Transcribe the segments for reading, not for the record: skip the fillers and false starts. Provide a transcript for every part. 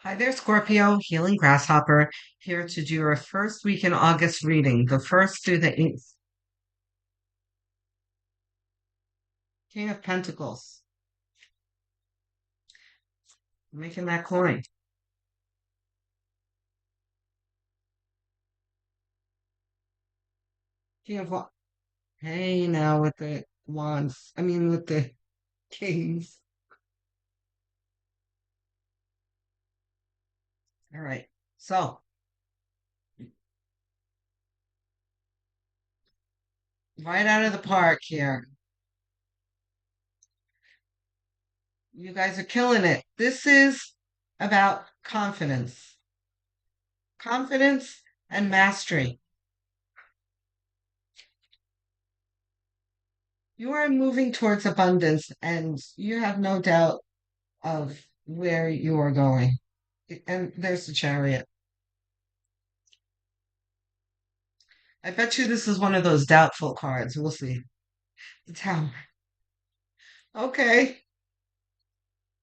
Hi there, Scorpio, Healing Grasshopper, here to do your first week in August reading, the 1st through the 8th. King of Pentacles, making that coin. King of what? Hey, now with the wands, with the kings. All right, so right out of the park here. You guys are killing it. This is about confidence, confidence and mastery. You are moving towards abundance, and you have no doubt of where you are going. And there's the chariot. I bet you this is one of those doubtful cards. We'll see. The tower. Okay.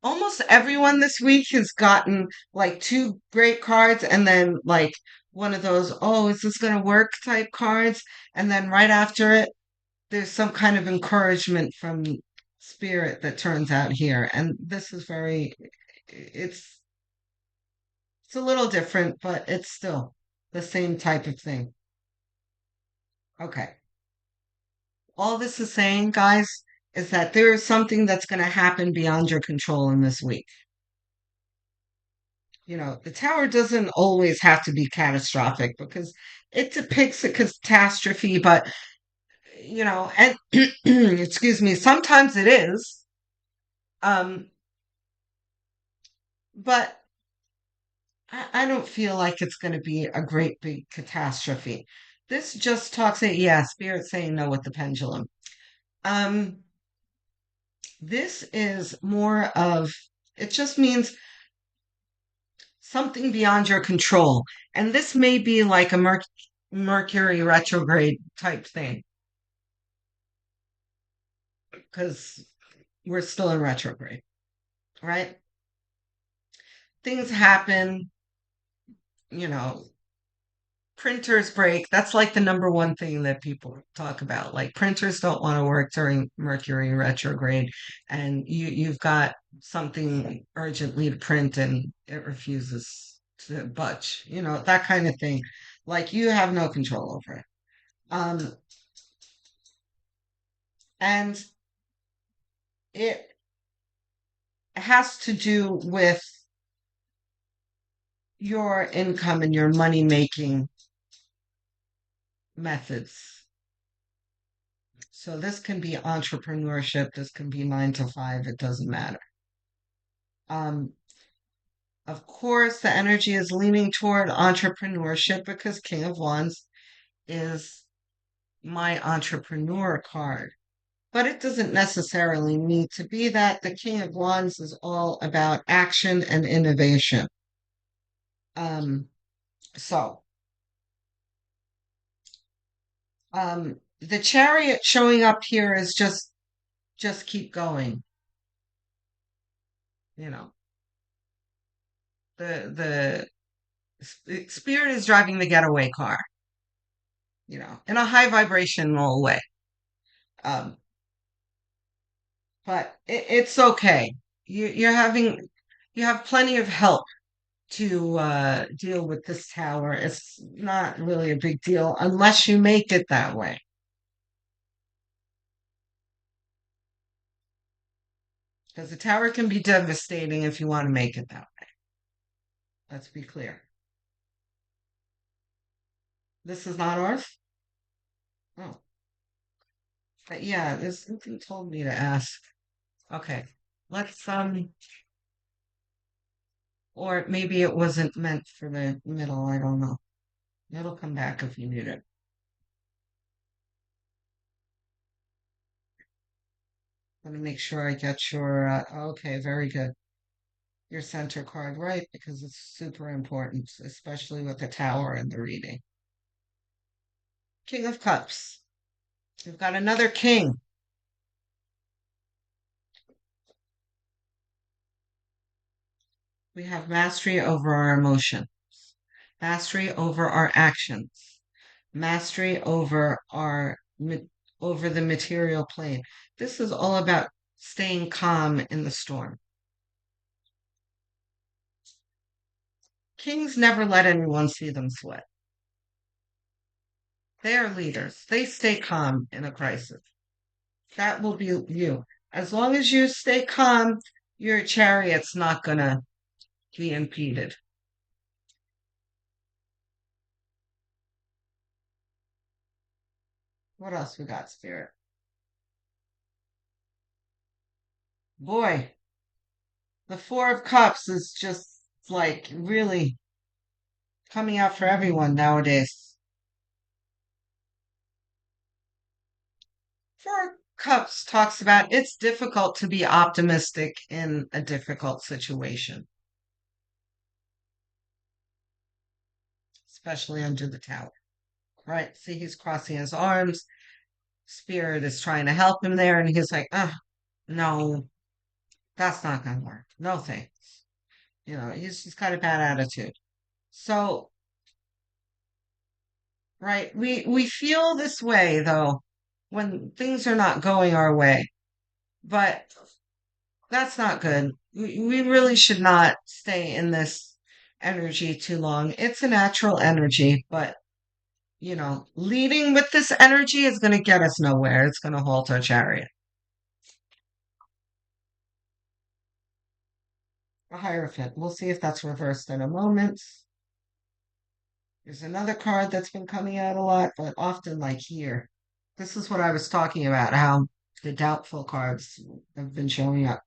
Almost everyone this week has gotten like two great cards and then like one of those, oh, is this going to work type cards? And then right after it, there's some kind of encouragement from spirit that turns out here. And this is it's it's a little different, but it's still the same type of thing. Okay. All this is saying, guys, is that there is something that's going to happen beyond your control in this week. The tower doesn't always have to be catastrophic because it depicts a catastrophe, but, and excuse me, sometimes it is. Um, but I don't feel like it's going to be a great big catastrophe. This just talks, yeah, spirit saying no with the pendulum. Um, this is more of, it just means something beyond your control. And this may be like a Mercury retrograde type thing because we're still in retrograde, right? Things happen, you know, printers break. That's like the number one thing that people talk about. Like printers don't want to work during Mercury retrograde, and you've got something urgently to print and it refuses to budge. That kind of thing. Like you have no control over it. Um, and it has to do with your income and your money making methods. So this can be entrepreneurship, this can be 9 to 5, it doesn't matter. Um, of course, the energy is leaning toward entrepreneurship because King of Wands is my entrepreneur card. But it doesn't necessarily need to be that. The King of Wands is all about action and innovation. Um, so the chariot showing up here is just keep going. You know, the spirit is driving the getaway car. In a high vibrational way. Um, but it's okay. You have plenty of help to deal with this tower. It's not really a big deal unless you make it that way. Because the tower can be devastating if you want to make it that way. Let's be clear. This is not Earth? Oh. But yeah, there's something told me to ask. Okay. Let's or maybe it wasn't meant for the middle, I don't know. It'll come back if you need it. Let me make sure I get your okay, very good. Your center card right because it's super important, especially with the tower and the reading. King of Cups. We've got another king. We have mastery over our emotions, mastery over our actions, mastery over the material plane. This is all about staying calm in the storm. Kings never let anyone see them sweat. They are leaders. They stay calm in a crisis. That will be you. As long as you stay calm, your chariot's not going to be impeded. What else we got, Spirit? Boy, the Four of Cups is just like really coming out for everyone nowadays. Four of Cups talks about it's difficult to be optimistic in a difficult situation, especially under the tower, right? See, he's crossing his arms. Spirit is trying to help him there, and he's like, no, that's not going to work. No thanks. He's got a bad attitude. So, right, we feel this way though when things are not going our way, but that's not good. We really should not stay in this energy too long. It's a natural energy, but leading with this energy is going to get us nowhere. It's going to halt our chariot. A Hierophant. We'll see if that's reversed in a moment. There's another card that's been coming out a lot, but often like here. This is what I was talking about, how the doubtful cards have been showing up.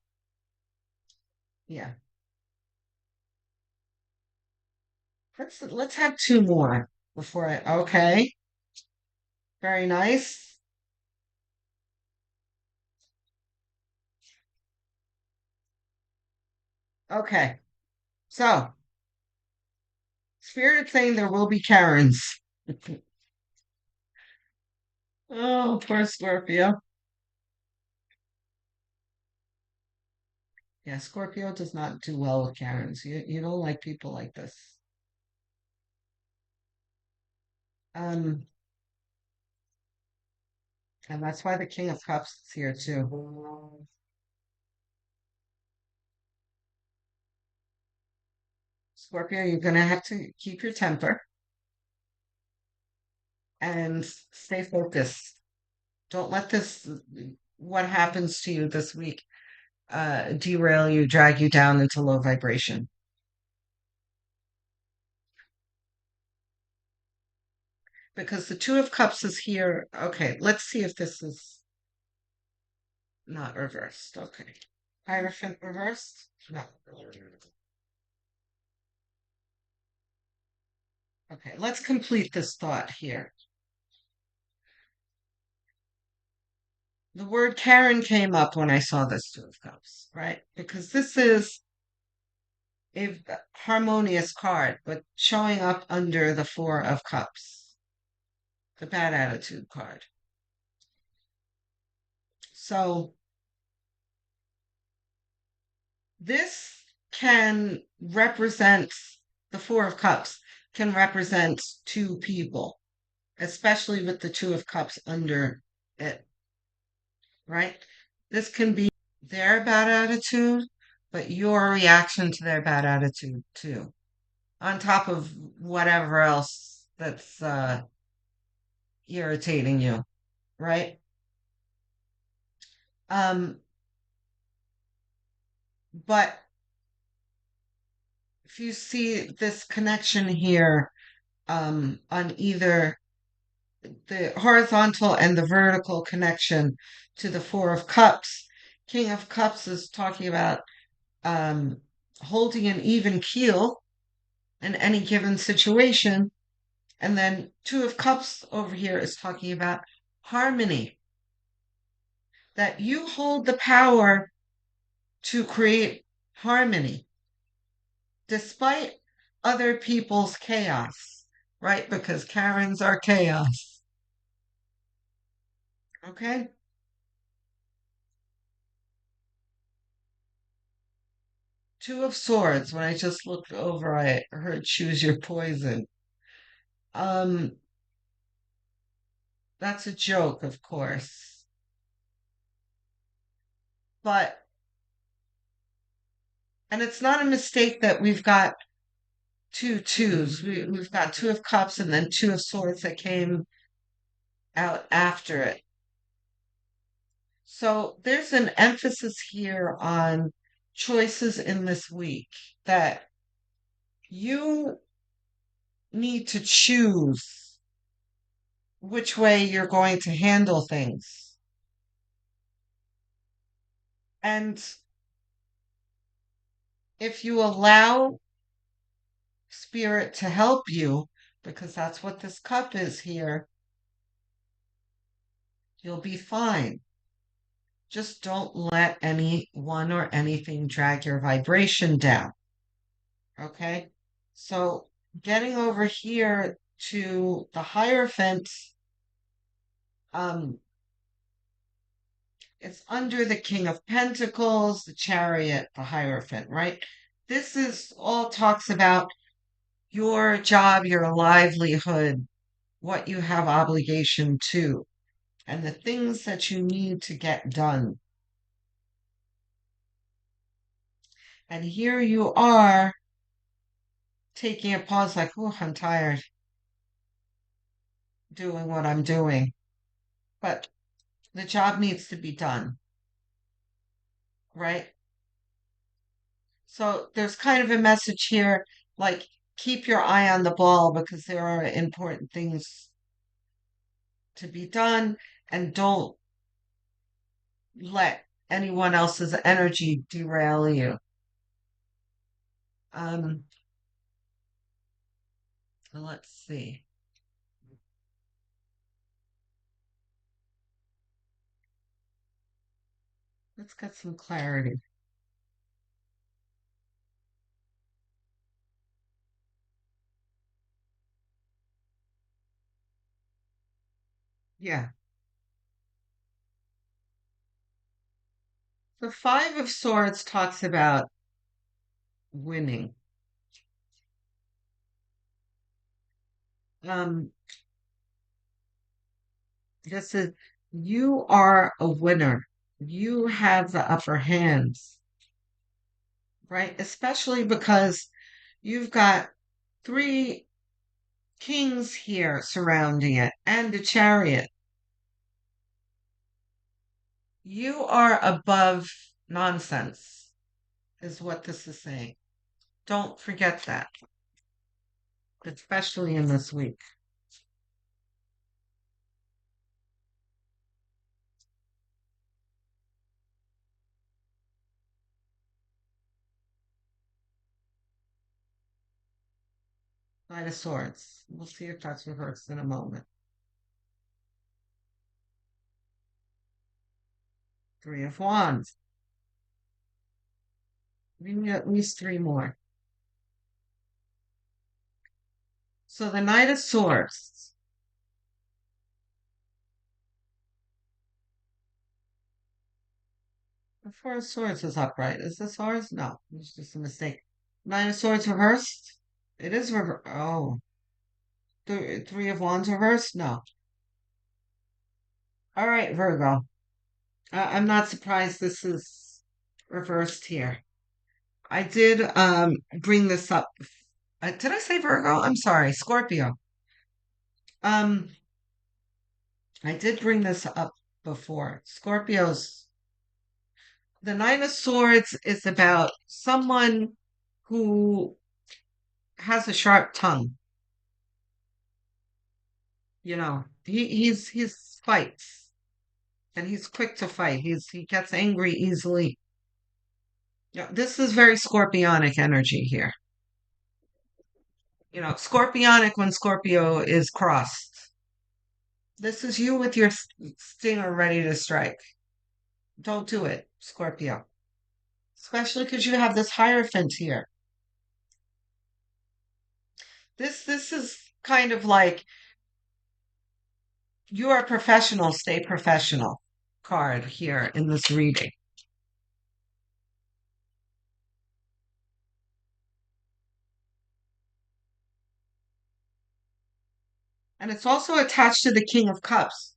Yeah. Let's have two more before I okay. Very nice. Okay. So Spirit saying there will be Karens. Oh, poor Scorpio. Yeah, Scorpio does not do well with Karens. You don't like people like this. Um, and that's why the King of Cups is here too. Scorpio, you're gonna have to keep your temper and stay focused. Don't let this what happens to you this week derail you, drag you down into low vibration. Because the Two of Cups is here. Okay, let's see if this is not reversed. Okay. Hierophant reversed? No. Okay, let's complete this thought here. The word Karen came up when I saw this Two of Cups, right? Because this is a harmonious card, but showing up under the Four of Cups, the bad attitude card. So this can represent the Four of Cups, can represent two people, especially with the Two of Cups under it, right? This can be their bad attitude, but your reaction to their bad attitude too, on top of whatever else that's irritating you, right? Um, but if you see this connection here on either the horizontal and the vertical connection to the Four of Cups, King of Cups is talking about um, holding an even keel in any given situation. And then Two of Cups over here is talking about harmony, that you hold the power to create harmony despite other people's chaos, right? Because Karens are chaos. Okay? Two of Swords. When I just looked over, I heard choose your poison. Um, that's a joke, of course. But, and it's not a mistake that we've got two twos. We've got Two of Cups and then Two of Swords that came out after it. So there's an emphasis here on choices in this week that you need to choose which way you're going to handle things. And if you allow spirit to help you, because that's what this cup is here, you'll be fine. Just don't let anyone or anything drag your vibration down. Okay? So getting over here to the Hierophant, um, it's under the King of Pentacles, the Chariot, the Hierophant, right? This is all talks about your job, your livelihood, what you have obligation to, and the things that you need to get done. And here you are taking a pause, like, oh, I'm tired doing what I'm doing. But the job needs to be done, right? So there's kind of a message here like, keep your eye on the ball because there are important things to be done, and don't let anyone else's energy derail you. Um, let's see. Let's get some clarity. Yeah. The Five of Swords talks about winning. Um, this is You are a winner. You have the upper hands, right? Especially because you've got three kings here surrounding it and a chariot. You are above nonsense, is what this is saying. Don't forget that, especially in this week. Knight of Swords. We'll see if that's reversed in a moment. Three of Wands. We need at least three more. So the Knight of Swords. The Four of Swords is upright. Is this ours? No, it's just a mistake. Nine of Swords reversed. It is reversed. Oh, Three of Wands reversed? No. All right, Virgo. I'm not surprised this is reversed here. I did bring this up. Did I say Virgo? I'm sorry, Scorpio. Um, I did bring this up before. Scorpios. The Nine of Swords is about someone who has a sharp tongue. He's fights, and he's quick to fight. He gets angry easily. Yeah, this is very scorpionic energy here. Scorpionic when Scorpio is crossed. This is you with your stinger ready to strike. Don't do it, Scorpio. Especially because you have this Hierophant here. This is kind of like you are a professional, stay professional card here in this reading. And it's also attached to the King of Cups.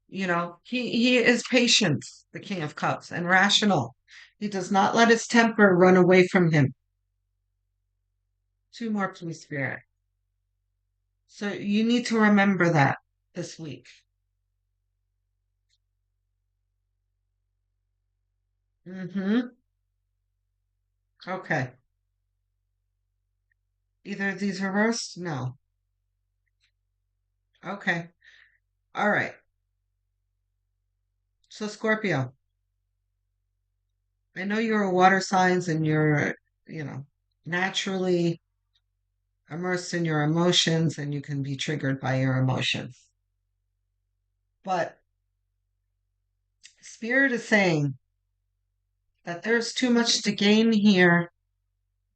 He is patient, the King of Cups, and rational. He does not let his temper run away from him. Two more, please, Spirit. So you need to remember that this week. Mm-hmm. Okay. Either of these reversed? No. Okay. All right. So Scorpio, I know you're a water signs and you're, you know, naturally immersed in your emotions and you can be triggered by your emotions. But Spirit is saying that there's too much to gain here.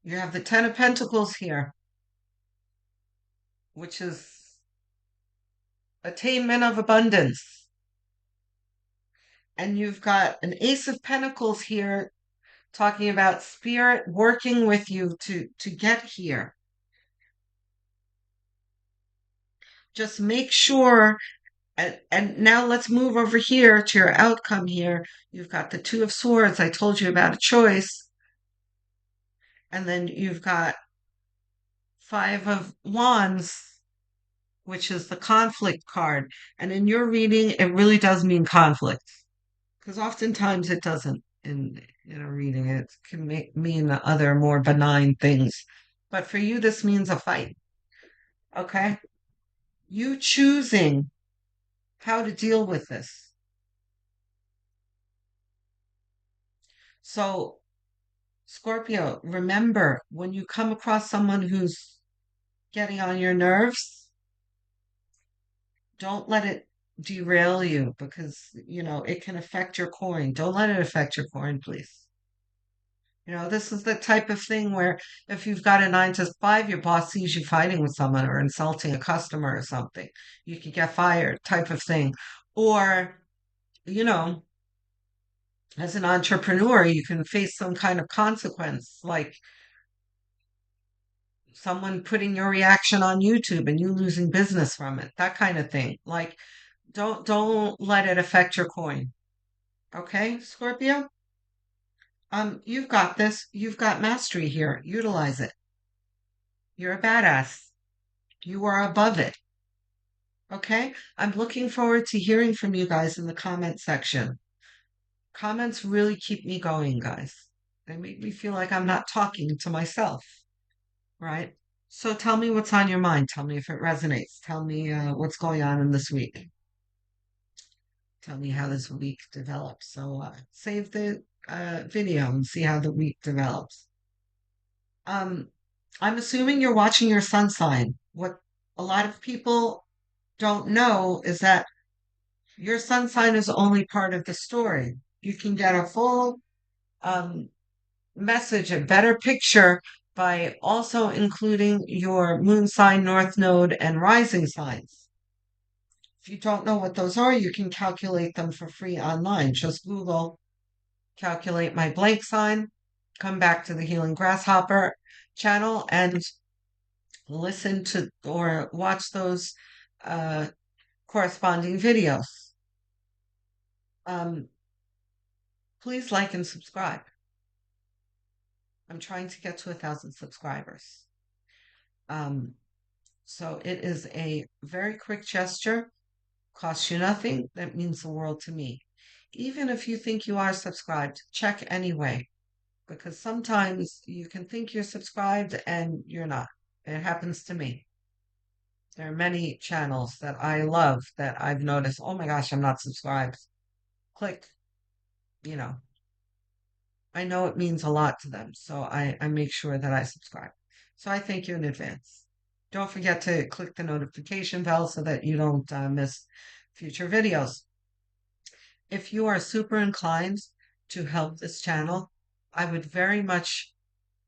You have the Ten of Pentacles here, which is attainment of abundance. And you've got an Ace of Pentacles here talking about spirit working with you to get here. Just make sure, and now let's move over here to your outcome here. You've got the Two of Swords. I told you about a choice. And then you've got Five of Wands, which is the conflict card. And in your reading, it really does mean conflict. Because oftentimes it doesn't in a reading. It can mean other more benign things. But for you, this means a fight. Okay? You choosing how to deal with this. So, Scorpio, remember when you come across someone who's getting on your nerves, don't let it derail you because, it can affect your coin. Don't let it affect your coin, please. This is the type of thing where if you've got a 9 to 5, your boss sees you fighting with someone or insulting a customer or something, you could get fired, type of thing. Or, you know, as an entrepreneur, you can face some kind of consequence, like someone putting your reaction on YouTube and you losing business from it, that kind of thing. Like, don't let it affect your coin. Okay, Scorpio? You've got this. You've got mastery here. Utilize it. You're a badass. You are above it. Okay? I'm looking forward to hearing from you guys in the comment section. Comments really keep me going, guys. They make me feel like I'm not talking to myself, right? So tell me what's on your mind. Tell me if it resonates. Tell me what's going on in this week. Tell me how this week develops. So save the video and see how the week develops. I'm assuming you're watching your sun sign. What a lot of people don't know is that your sun sign is only part of the story. You can get a full um, message, a better picture by also including your moon sign, north node, and rising signs. If you don't know what those are, you can calculate them for free online. Just Google calculate my blank sign, come back to the Healing Grasshopper channel and listen to or watch those uh, corresponding videos. Um, please like and subscribe. I'm trying to get to 1,000 subscribers. Um, so it is a very quick gesture, costs you nothing. That means the world to me. Even if you think you are subscribed, check anyway, because sometimes you can think you're subscribed and you're not. It happens to me. There are many channels that I love that I've noticed, oh my gosh, I'm not subscribed. Click, you know, I know it means a lot to them, so I make sure that I subscribe. So I thank you in advance. Don't forget to click the notification bell so that you don't miss future videos. If you are super inclined to help this channel, I would very much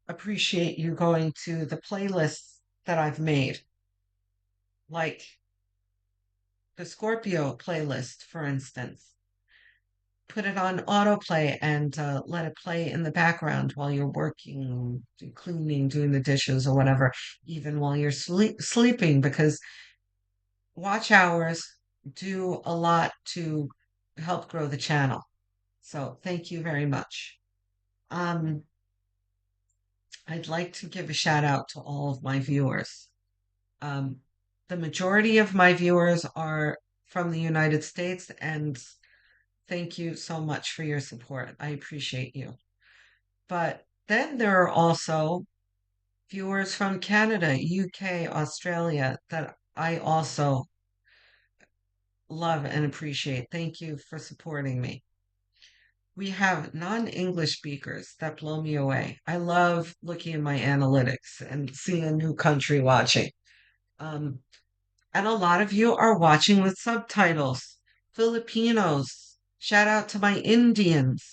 appreciate you going to the playlists that I've made, like the Scorpio playlist, for instance. Put it on autoplay and let it play in the background while you're working, cleaning, doing the dishes, or whatever, even while you're sleeping, because watch hours do a lot to help grow the channel. So thank you very much. Um, I'd like to give a shout out to all of my viewers. Um, the majority of my viewers are from the United States, and thank you so much for your support. I appreciate you. But then there are also viewers from Canada, UK, Australia that I also love and appreciate. Thank you for supporting me. We have non-English speakers that blow me away. I love looking at my analytics and seeing a new country watching. Um, and a lot of you are watching with subtitles. Filipinos, shout out to my Indians,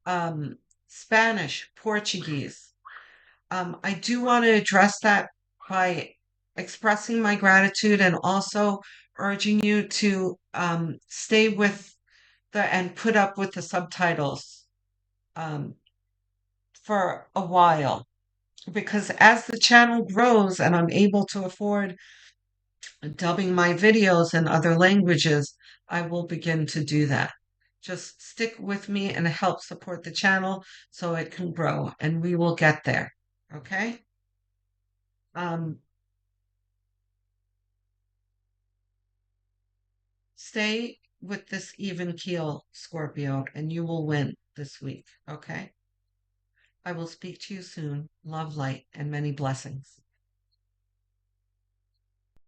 um, Spanish, Portuguese. I do want to address that by expressing my gratitude and also urging you to stay with and put up with the subtitles um, for a while. Because as the channel grows and I'm able to afford dubbing my videos in other languages, I will begin to do that. Just stick with me and help support the channel so it can grow, and we will get there. Okay? Um, Stay with this even keel, Scorpio, and you will win this week. Okay? I will speak to you soon. Love, light, and many blessings.